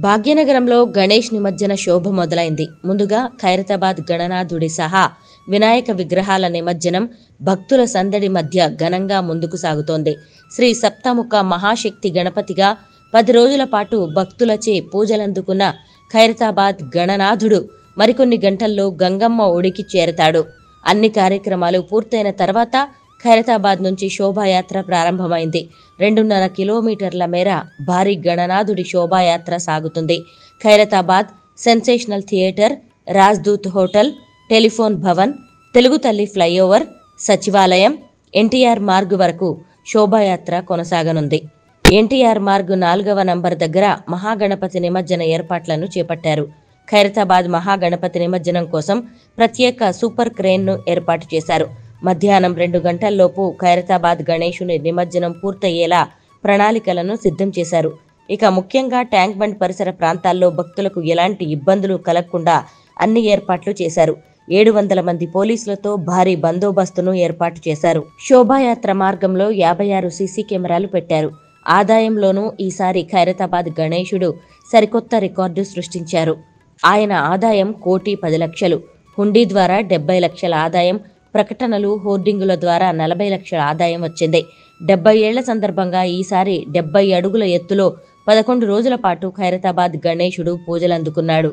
భాగ్యనగరంలో గణేష్ నిమజ్జన శోభ మొదలైంది. ముందుగా ఖైరతాబాద్ గణనాథుడి సహా వినాయక విగ్రహాల నిమజ్జనం భక్తుల సందడి మధ్య ఘనంగా ముందుకు సాగుతోంది. శ్రీ సప్తముఖ మహాశక్తి గణపతిగా 10 రోజుల పాటు భక్తులచే పూజలందుకున్న ఖైరతాబాద్ గణనాథుడు మరికొన్ని గంటల్లో గంగమ్మ ఒడికి చేరతాడు. అన్ని కార్యక్రమాలు పూర్తయిన తర్వాత ఖైరతాబాద్ నుంచి శోభాయాత్ర ప్రారంభమైంది. 2.5 కిలోమీటర్ల మేర భారీ గణనాథుడి శోభాయాత్ర సాగుతుంది. Khairatabad sensational theatre, Rajdoot hotel, telephone Bhavan, Telugu తల్లి ఫ్లైఓవర్, సచివాలయం, ఎన్టీఆర్ మార్గ్ వరకు శోభాయాత్ర కొనసాగనుంది. ఎన్టీఆర్ మార్గ్ 4వ నంబర్ దగ్గర మహాగణపతి నిమజ్జన ఏర్పాట్లను చేపట్టారు. ఖైరతాబాద్ మహాగణపతి నిమజ్జనం కోసం ప్రత్యేక సూపర్ క్రేన్ను ఏర్పాటు చేశారు. మధ్యాహ్నం 2 గంటల్లోపు ఖైరతాబాద్ గణేశుని నిమజ్జనం పూర్తయ్యేలా ప్రణాళికలను సిద్ధం చేశారు. ఇక ముఖ్యంగా ట్యాంక్ బండ్ పరిసర ప్రాంతాల్లో భక్తులకు ఎలాంటి ఇబ్బందులు కలగకుండా అన్ని ఏర్పాట్లు చేశారు. 700 మంది పోలీసులతో భారీ బందోబస్తును ఏర్పాటు చేశారు. శోభాయాత్ర మార్గంలో 56 సీసీ కెమెరాలు పెట్టారు. ఆదాయంలోనూ ఈసారి ఖైరతాబాద్ గణేశుడు సరికొత్త రికార్డు సృష్టించారు. ఆయన ఆదాయం 1,10,00,000, హుండీ ద్వారా 70 లక్షల ఆదాయం, ప్రకటనలు, హోర్డింగుల ద్వారా 40 లక్షల ఆదాయం వచ్చింది. 70 ఏళ్ల సందర్భంగా ఈసారి 70 అడుగుల ఎత్తులో 11 రోజుల పాటు ఖైరతాబాద్ గణేశుడు పూజలందుకున్నాడు.